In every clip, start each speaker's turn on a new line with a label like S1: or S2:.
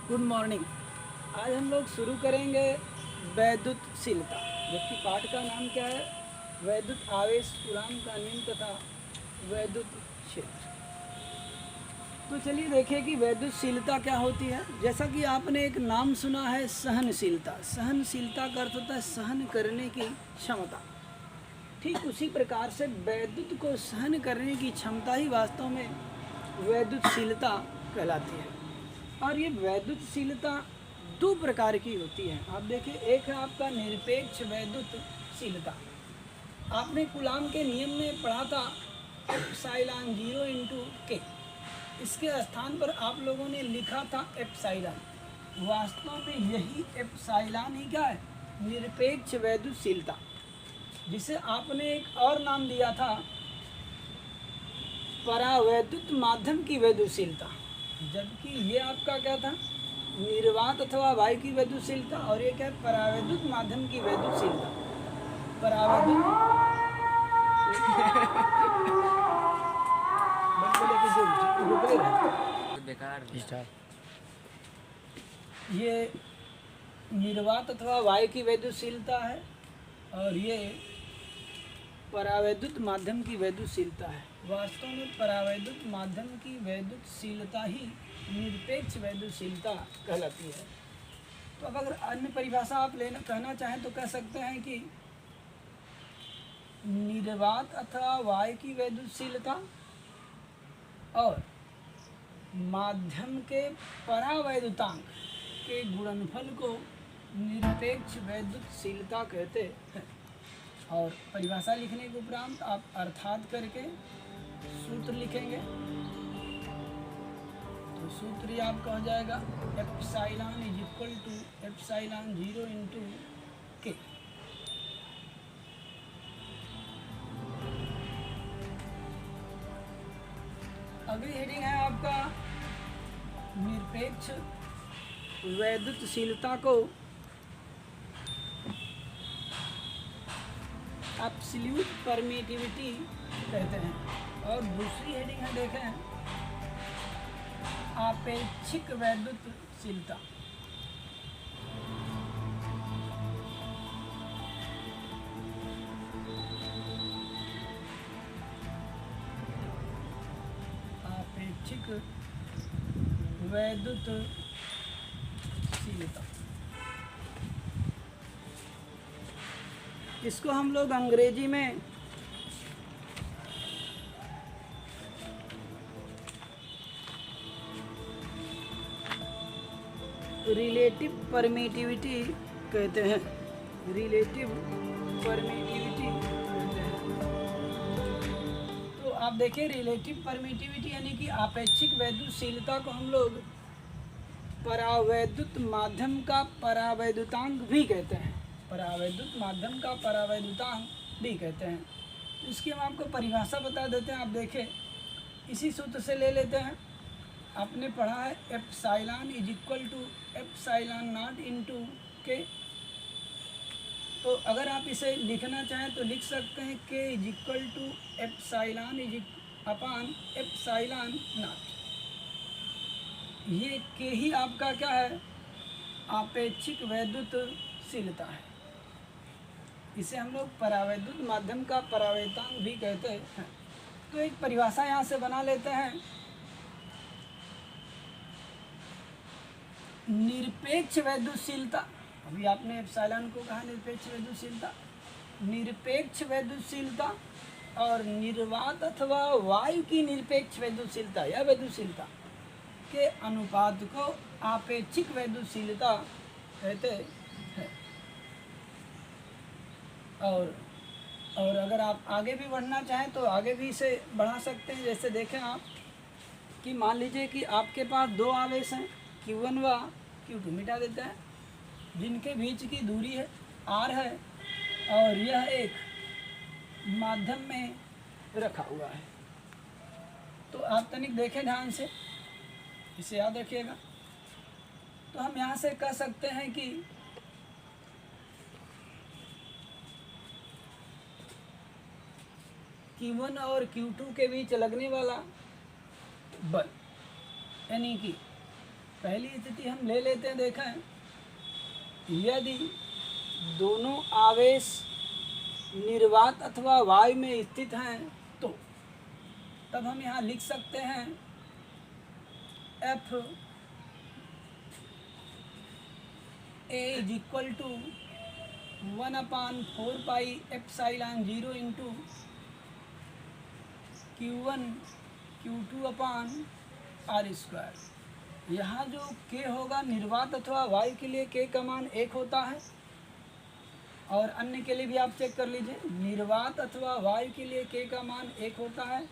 S1: Good morning. आज हम लोग शुरू करेंगे वैद्युतशीलता, जबकि पाठ का नाम क्या है? वैद्युत आवेश, कूलाम का नियम तथा वैद्युत क्षेत्र। तो चलिए देखें कि वैद्युतशीलता क्या होती है। जैसा कि आपने एक नाम सुना है, सहनशीलता। सहनशीलता का अर्थ होता है सहन करने की क्षमता। ठीक उसी प्रकार से वैद्युत को सहन करने की क्षमता ही वास्तव में वैद्युतशीलता कहलाती है। और ये वैद्युतशीलता दो प्रकार की होती है। आप देखिए, एक है आपका निरपेक्ष वैद्युतशीलता। आपने कूलाम के नियम में पढ़ा था एप्सिलॉन 0 इंटू के। इसके स्थान पर आप लोगों ने लिखा था एप्सिलॉन। वास्तव में यही एप्सिलॉन ही क्या है? निरपेक्ष वैद्युतशीलता, जिसे आपने एक और नाम दिया था परावैद्युत माध्यम की वैद्युतशीलता। जबकि ये आपका क्या था? निर्वात अथवा वायु की वैद्युतशीलता, और ये क्या है? परावैद्युत माध्यम की वैद्युतशीलता। परावैद्युत
S2: बेकार
S1: ये निर्वात अथवा वायु की वैद्युतशीलता है, और ये परावैद्युत माध्यम की वैद्युतशीलता है। वास्तव में परावैद्युत माध्यम की वैद्युतशीलता ही निरपेक्ष वैद्युतशीलता कहलाती है। तो अब अगर अन्य परिभाषा आप लेना कहना चाहें तो कह सकते हैं कि निर्वात अथवा वायु की वैद्युतशीलता और माध्यम के परावैद्युतांक के गुणनफल को निरपेक्ष वैद्युतशीलता कहते हैं। और परिभाषा लिखने के उपरांत आप अर्थात करके सूत्र लिखेंगे। तो सूत्र ही आपका हो जाएगा epsilon is equal to epsilon 0 into K. अगली हेडिंग है आपका निरपेक्ष वैद्युतशीलता को एब्सोल्यूट परमिटिविटी कहते हैं। और दूसरी हेडिंग है, देखें, आपेक्षिक वैद्युतशीलता। आपेक्षिक वैद्युतशीलता, इसको हम लोग अंग्रेजी में रिलेटिव परमिटिविटी कहते हैं। रिलेटिव परमिटिविटी कहते हैं। तो आप देखिए, रिलेटिव परमिटिविटी यानी कि आपेक्षिक वैद्युतशीलता को हम लोग परावैद्युत माध्यम का परावैद्युतांक भी कहते हैं। परावैद्युत माध्यम का परावैद्युतांक भी कहते हैं। इसकी हम आपको परिभाषा बता देते हैं। आप देखें, इसी सूत्र से ले लेते हैं। आपने पढ़ा है epsilon is equal to epsilon not into K. तो अगर आप इसे लिखना चाहें तो लिख सकते हैं K is equal to epsilon is upon epsilon not. ये के ही आपका क्या है? आपेक्षिक वैद्युतशीलता है। इसे हम लोग परावैद्युत माध्यम का परावैद्युतांक भी कहते हैं। तो एक परिभाषा यहाँ से बना लेते हैं। निरपेक्ष वैद्युतशीलता, अभी आपने एप्सिलॉन को कहा निरपेक्ष वैद्युतशीलता। निरपेक्ष वैद्युतशीलता और निर्वात अथवा वायु की निरपेक्ष वैद्युतशीलता या वैद्युतशीलता के अनुपात को आपेक्षिक वैद्युतशीलता कहते हैं। और अगर आप आगे भी बढ़ना चाहें तो आगे भी इसे बढ़ा सकते हैं। जैसे देखें आप कि मान लीजिए कि आपके पास दो आवेश हैं, Q1 व Q2, मिटा देते हैं, जिनके बीच की दूरी है R है, और यह एक माध्यम में रखा हुआ है। तो आप तनिक देखें ध्यान से, इसे याद रखिएगा। तो हम यहाँ से कह सकते हैं कि Q1 और Q2 के बीच लगने वाला बल, यानी कि पहली स्थिति हम ले लेते हैं, देखें यदि दोनों आवेश निर्वात अथवा वायु में स्थित हैं तो तब हम यहाँ लिख सकते हैं f a is equal to 1/4πε0 into Q1 Q2/R²। यहाँ जो K होगा निर्वात अथवा वायु के लिए K का मान 1 होता है, और अन्य के लिए भी आप चेक कर लीजिए, निर्वात अथवा वायु के लिए K का मान 1 होता है,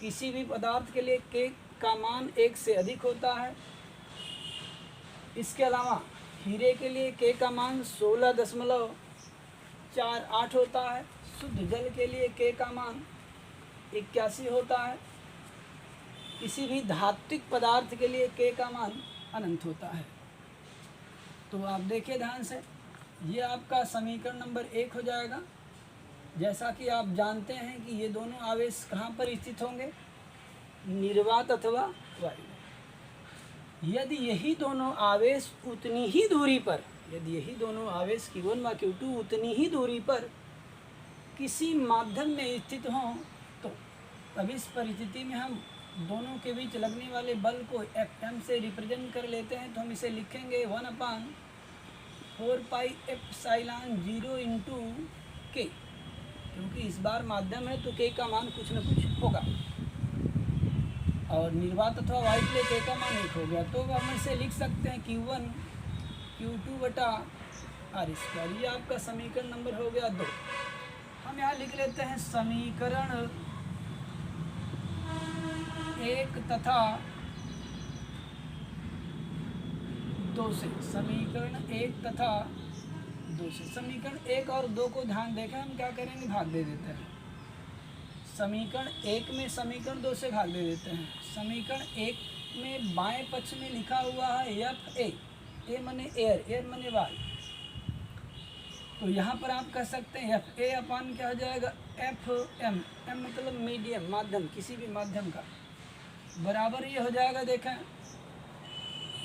S1: किसी भी पदार्थ के लिए K का मान 1 से अधिक होता है। इसके अलावा हीरे के लिए K का मान 16.48 होता है, शुद्ध जल के लिए K का मान 81 होता है, किसी भी धात्विक पदार्थ के लिए K का मान अनंत होता है। तो आप देखिए ध्यान से, ये आपका समीकरण नंबर 1 हो जाएगा। जैसा कि आप जानते हैं कि ये दोनों आवेश कहाँ पर स्थित होंगे, निर्वात अथवा वायु में। यदि यही दोनों आवेश उतनी ही दूरी पर, यदि यही दोनों आवेश Q1 व Q2 उतनी ही दूरी पर किसी माध्यम में स्थित हों तो तब इस परिस्थिति में हम दोनों के बीच लगने वाले बल को Fm से रिप्रेजेंट कर लेते हैं। तो हम इसे लिखेंगे 1/4πε0 इंटू K, क्योंकि इस बार माध्यम है तो K का मान कुछ न कुछ होगा, और निर्वात अथवा वायु के लिए K का मान 1 हो गया। तो हम इसे लिख सकते हैं Q1 Q2/R²। ये आपका समीकरण नंबर हो गया 2। हम यहाँ लिख लेते हैं समीकरण 1 तथा 2 से, समीकरण 1 तथा 2 से। समीकरण 1 और 2 को ध्यान देखें, हम क्या करेंगे, भाग दे देते हैं। समीकरण 1 में समीकरण 2 से भाग दे देते हैं। समीकरण 1 में बाएं पक्ष में लिखा हुआ है एफ ए, ए मने एयर, एयर मने वायु। तो यहाँ पर आप कह सकते हैं एफ ए अपान क्या हो जाएगा, एफ एम, एम मतलब मीडियम, माध्यम, किसी भी माध्यम का, बराबर ये हो जाएगा। देखें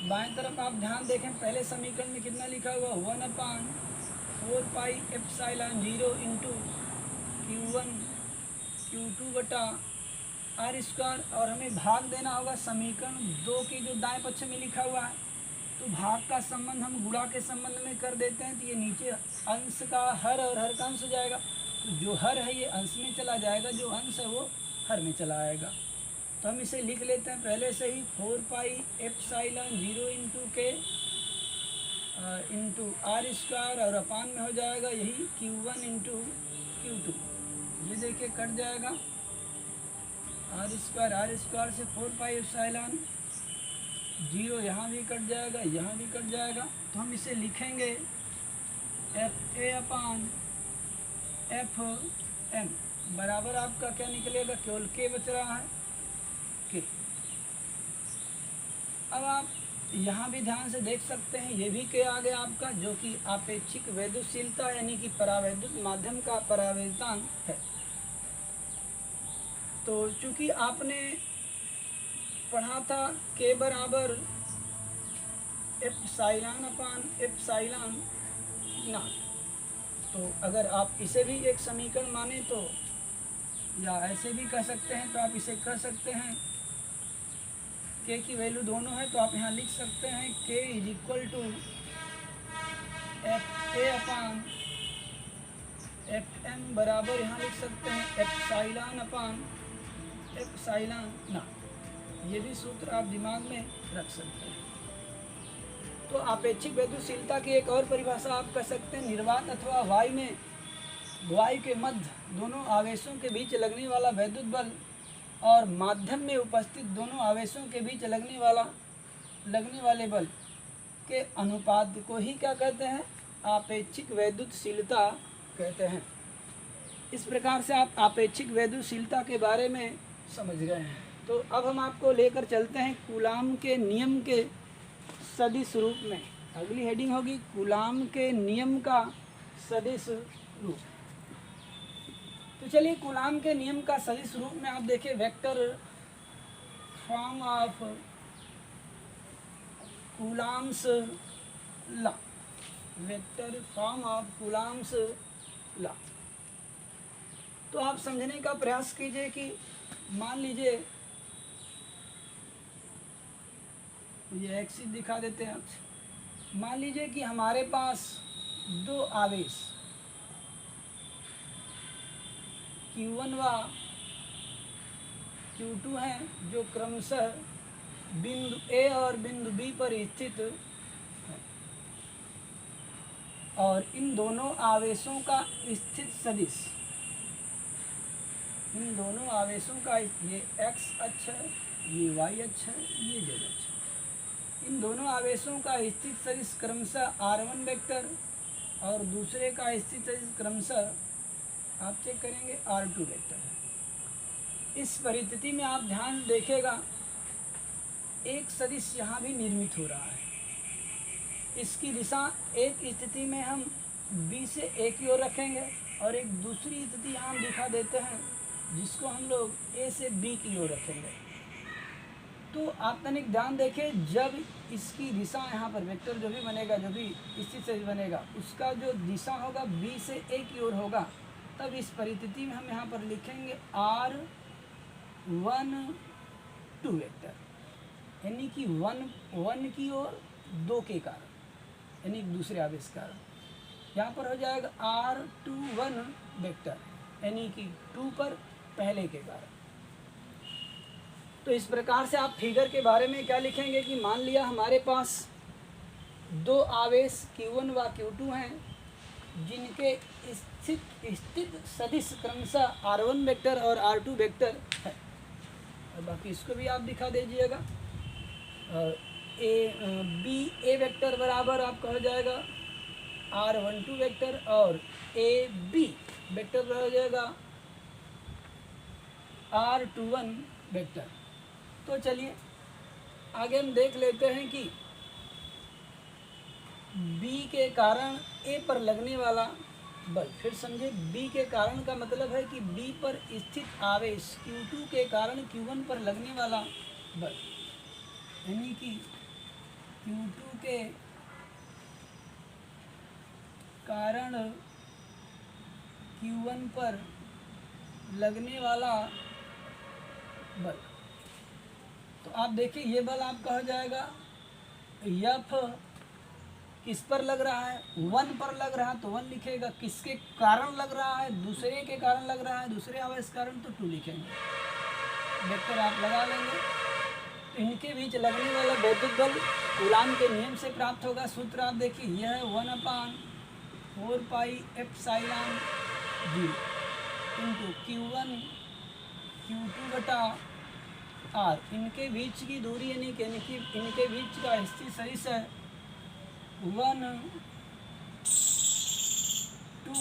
S1: बाएं तरफ आप ध्यान देखें, पहले समीकरण में कितना लिखा हुआ, 1/4πε0 इंटू Q1 Q2/R², और हमें भाग देना होगा समीकरण 2 की जो दाएं पक्ष में लिखा हुआ है। तो भाग का संबंध हम गुणा के संबंध में कर देते हैं, तो ये नीचे अंश का हर और हर का अंश हो जाएगा। तो जो हर है ये अंश में चला जाएगा, जो अंश है वो हर में चला आएगा। तो हम इसे लिख लेते हैं पहले से ही 4πε0 इंटू K इंटू R² और अपान में हो जाएगा यही Q1 इंटू Q2। ये देखिए कट जाएगा, R² से 4πε0 यहाँ भी कट जाएगा, यहाँ भी कट जाएगा। तो हम इसे लिखेंगे FA/FM बराबर आपका क्या निकलेगा, केवल K बच रहा है, K। अब आप यहाँ भी ध्यान से देख सकते हैं, ये भी K आ गया आपका, जो कि आपेक्षिक वैद्युतशीलता यानी कि परावैद्युत माध्यम का परावैद्युतांक है। तो चूँकि आपने पढ़ा था K बराबर ε/ε0, तो अगर आप इसे भी एक समीकरण माने तो, या ऐसे भी कह सकते हैं, तो आप इसे कह सकते हैं K की वैल्यू दोनों है, तो आप यहाँ लिख सकते हैं K is equal to FA/FM बराबर यहाँ लिख सकते हैं ε/ε0। ये भी सूत्र आप दिमाग में रख सकते हैं। तो आपेक्षिक वैद्युतशीलता की एक और परिभाषा आप कह सकते हैं, निर्वात अथवा वायु में, वायु के मध्य दोनों आवेशों के बीच लगने वाला वैद्युत बल और माध्यम में उपस्थित दोनों आवेशों के बीच लगने वाले बल के अनुपात को ही क्या कहते हैं, आपेक्षिक वैद्युतशीलता कहते हैं। इस प्रकार से आप आपेक्षिक वैद्युतशीलता के बारे में समझ गए हैं। तो अब हम आपको लेकर चलते हैं कूलाम के नियम के सदिश रूप में। अगली हेडिंग होगी कूलाम के नियम का सदिश रूप। तो चलिए कूलाम के नियम का सदिश रूप में आप देखिए, vector form of coulombs law, vector form of coulombs law. तो आप समझने का प्रयास कीजिए कि मान लीजिए, ये एक्सिस दिखा देते हैं आप। मान लीजिए कि हमारे पास दो आवेश Q1 व Q2 हैं जो क्रमशः बिंदु A और बिंदु B पर स्थित है, और इन दोनों आवेशों का स्थित सदिश, इन दोनों आवेशों का, ये x अक्ष है, ये y अक्ष है, ये z अक्ष है। इन दोनों आवेशों का स्थित सदिश क्रमशः r1 वेक्टर और दूसरे का स्थित सदिश क्रमशः, आप चेक करेंगे, r2 वेक्टर है। इस परिस्थिति में आप ध्यान देखिएगा, एक सदिश यहाँ भी निर्मित हो रहा है। इसकी दिशा एक स्थिति में हम B से A की ओर रखेंगे और एक दूसरी स्थिति यहाँ हम दिखा देते हैं जिसको हम लोग A से B की ओर रखेंगे। तो आप तनिक ध्यान देखें, जब इसकी दिशा यहाँ पर वेक्टर जो भी बनेगा, जो भी स्थित सदिश बनेगा, उसका जो दिशा होगा B से A की ओर होगा, तब इस परिस्थिति में हम यहाँ पर लिखेंगे R1 2 वेक्टर, यानी कि 1 की ओर 2 के कारण, यानी दूसरे आवेश कारण। यहाँ पर हो जाएगा R21 वेक्टर, यानी कि 2 पर पहले के कारण। तो इस प्रकार से आप फिगर के बारे में क्या लिखेंगे कि मान लिया हमारे पास दो आवेश Q1 व Q2 हैं जिनके स्थित सदिश क्रमशः R1 वेक्टर और R2 वेक्टर है। और बाकी इसको भी आप दिखा दीजिएगा। A वेक्टर बराबर आपका हो जाएगा R12 वेक्टर और AB वेक्टर बराबर हो जाएगा R21 वेक्टर। तो चलिए आगे हम देख लेते हैं कि B के कारण A पर लगने वाला बल। फिर समझे, B के कारण का मतलब है कि B पर स्थित आवेश Q2 के कारण Q1 पर लगने वाला बल, यानी कि Q2 के कारण Q1 पर लगने वाला बल। तो आप देखिए, ये बल आपका हो जाएगा F किस पर लग रहा है, 1 पर लग रहा है तो 1 लिखेगा, किसके कारण लग रहा है, दूसरे के कारण लग रहा है, दूसरे आवेश कारण तो 2 लिखेंगे। वेक्टर आप लगा लेंगे। तो इनके बीच लगने वाला वैद्युत बल कूलाम के नियम से प्राप्त होगा। सूत्र आप देखिए, यह है 1/4 pi epsilon 0 into Q1 Q2 बटा R। इनके बीच की दूरी यानी कि इनके बीच का स्थित सदिश है 1 2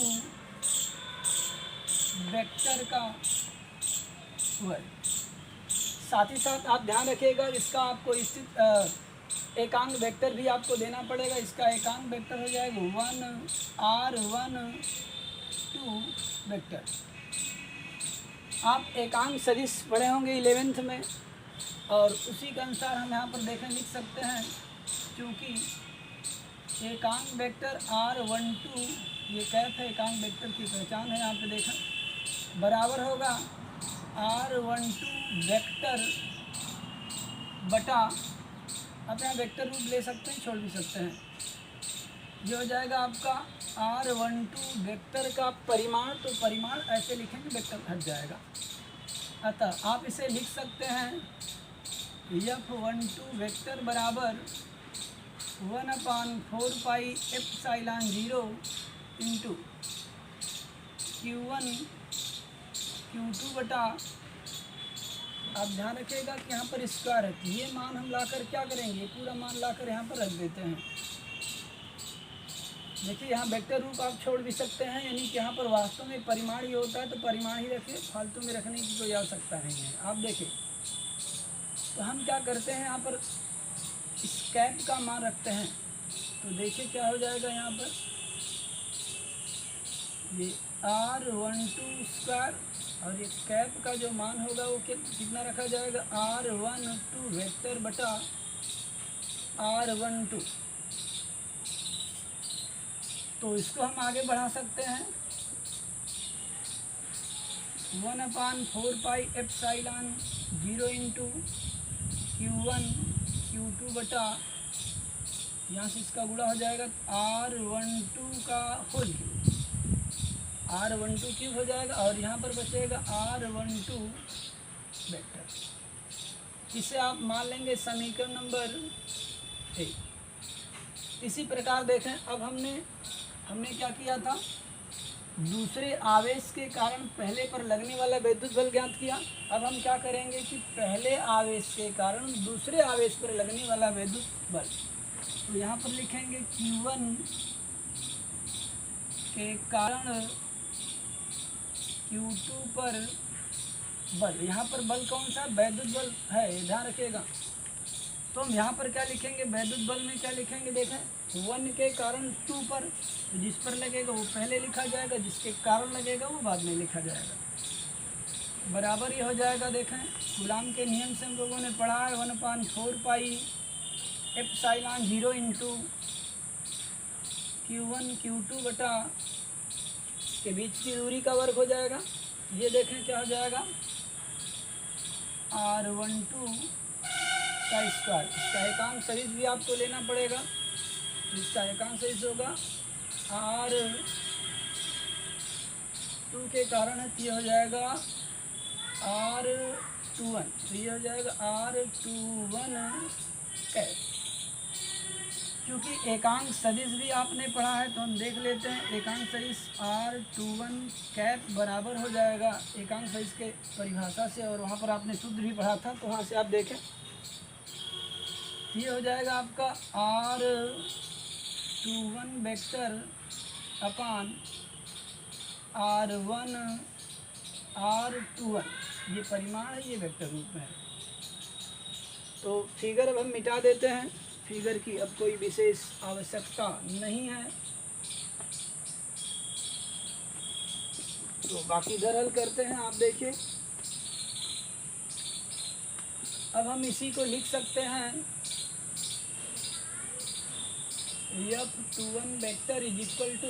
S1: वेक्टर का वर्ग। साथ ही साथ आप ध्यान रखिएगा, इसका आपको स्थित एकांक वेक्टर भी आपको देना पड़ेगा। इसका एकांक वेक्टर हो जाएगा 1R12 वेक्टर। आप एकांक सदिश पढ़े होंगे 11th में, और उसी के अनुसार हम यहाँ पर देखें लिख सकते हैं, क्योंकि एकांक वेक्टर R12, ये कैफ है, एकांक वेक्टर की पहचान है, यहाँ पे देखा, बराबर होगा R12 वेक्टर बटा, आप यहाँ वेक्टर रूप ले सकते हैं, छोड़ भी सकते हैं। ये हो जाएगा आपका R12 वेक्टर का परिमाण, तो परिमाण ऐसे लिखेंगे, वेक्टर हट जाएगा। अतः आप इसे लिख सकते हैं F12 वेक्टर बराबर 1/4 pi epsilon 0 into Q1 Q2 बटा, आप ध्यान रखिएगा कि यहाँ पर स्क्वायर है, तो ये मान हम लाकर क्या करेंगे, पूरा मान लाकर यहाँ पर रख देते हैं। देखिए, यहाँ वेक्टर रूप आप छोड़ भी सकते हैं, यानी कि यहाँ पर वास्तव में परिमाण ही होता है, तो परिमाण ही रखिए, फालतू में रखने की कोई आवश्यकता नहीं है। आप देखिए, तो हम क्या करते हैं, यहाँ पर इस कैप का मान रखते हैं, तो देखिए क्या हो जाएगा, यहाँ पर ये R12 स्क्वायर और ये कैप का जो मान होगा वो कितना रखा जाएगा, R12 वेक्टर बटा R12। तो इसको हम आगे बढ़ा सकते हैं 1/4 pi epsilon 0 into Q1 Q2 बटा, यहाँ से इसका गुणा हो जाएगा R12 का होल क्यूब, R12 क्यूब हो जाएगा और यहाँ पर बचेगा R12 वेक्टर। इसे आप मान लेंगे समीकरण नंबर 1। इसी प्रकार देखें, अब हमने क्या किया था, दूसरे आवेश के कारण पहले पर लगने वाला विद्युत बल ज्ञात किया। अब हम क्या करेंगे कि पहले आवेश के कारण दूसरे आवेश पर लगने वाला विद्युत बल, तो यहाँ पर लिखेंगे Q1 के कारण Q2 पर बल। यहाँ पर बल कौन सा, वैद्युत बल है, ध्यान रखिएगा। तो हम यहाँ पर क्या लिखेंगे, वैद्युत बल में क्या लिखेंगे, देखें 1 के कारण 2 पर, तो जिस पर लगेगा वो पहले लिखा जाएगा, जिसके कारण लगेगा वो बाद में लिखा जाएगा। बराबर ही हो जाएगा। देखें कूलाम के नियम से हम लोगों ने पढ़ा है 1/4 pi epsilon 0 into Q1 Q2 बटा के बीच की दूरी का वर्ग हो जाएगा। ये देखें क्या हो जाएगा, R12 का स्क्वायर। इसका एकांक सदिश भी आपको लेना पड़ेगा, तो इसका एकांक सदिश होगा R2 के कारण ये हो जाएगा R21, तो ये हो जाएगा R21 कैप। क्योंकि एकांक सदिश भी आपने पढ़ा है तो हम देख लेते हैं, एकांक सदिश R21 कैप बराबर हो जाएगा एकांक सदिश के परिभाषा से, और वहाँ पर आपने सूत्र भी पढ़ा था, तो वहाँ से आप देखें ये हो जाएगा आपका R21 वेक्टर अपान R1 R21, ये परिमाण है, ये वेक्टर रूप में है। तो फिगर अब हम मिटा देते हैं, फिगर की अब कोई विशेष आवश्यकता नहीं है। तो बाकी इधर हल करते हैं, आप देखिए। अब हम इसी को लिख सकते हैं F21 vector is equal to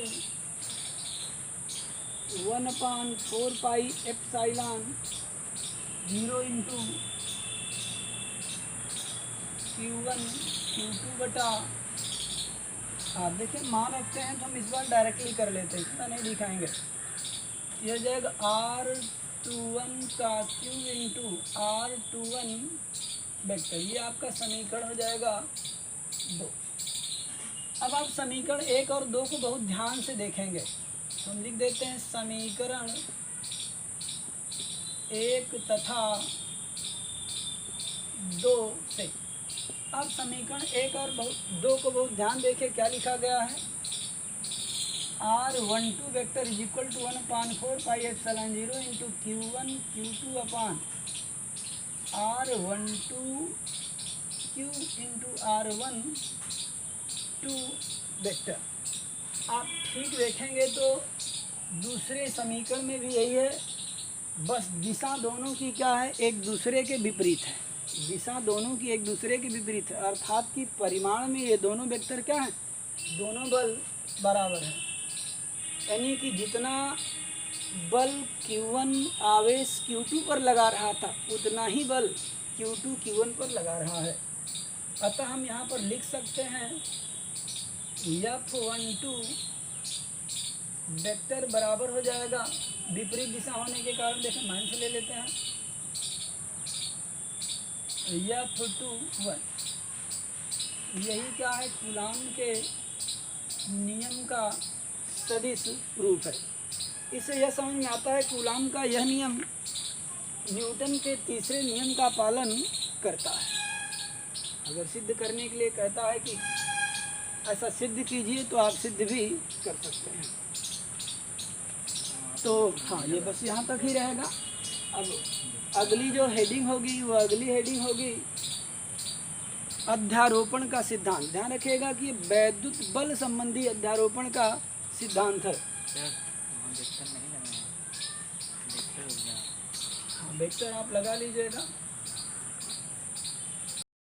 S1: 1/4 pi epsilon 0 into Q1 Q2 बटा, आप देखिए मान रखते हैं तो हम इस बार डायरेक्टली कर लेते हैं, इतना नहीं दिखाएंगे। यह हो जाएगा R21 का क्यूब इंटू R21 वेक्टर, ये आपका समीकरण हो जाएगा 2। अब आप समीकरण 1 और 2 को बहुत ध्यान से देखेंगे, तो हम लिख देते हैं समीकरण 1 तथा 2 से। अब समीकरण 1 और 2 को बहुत ध्यान देखें, क्या लिखा गया है, R12 vector is equal to 1/4 pi epsilon 0 into Q1 Q2 upon R12 Q into R12 vector. आप ठीक देखेंगे तो दूसरे समीकरण में भी यही है, बस दिशा दोनों की क्या है, एक दूसरे के विपरीत है। दिशा दोनों की एक दूसरे के विपरीत है, अर्थात कि परिमाण में ये दोनों वेक्टर क्या हैं, दोनों बल बराबर हैं। यानी कि जितना बल Q1 आवेश Q2 पर लगा रहा था, उतना ही बल Q2 Q1 पर लगा रहा है। अतः हम यहाँ पर लिख सकते हैं F12 वेक्टर बराबर हो जाएगा, विपरीत दिशा होने के कारण देखें माइनस ले लेते हैं, F21 यही क्या है, कूलाम के नियम का सदिश रूप है। इससे यह समझ में आता है कूलाम का यह नियम न्यूटन के तीसरे नियम का पालन करता है। अगर सिद्ध करने के लिए कहता है कि ऐसा सिद्ध कीजिए, तो आप सिद्ध भी कर सकते हैं। तो हाँ, ये बस यहाँ तक ही रहेगा। अब अगली जो हेडिंग होगी वो अगली हेडिंग होगी अध्यारोपण का सिद्धांत। ध्यान रखिएगा कि वैद्युत बल संबंधी अध्यारोपण का सिद्धांत है।
S2: वेक्टर नहीं लगाया, वेक्टर हो गया।
S1: हाँ, वेक्टर आप लगा लीजिएगा।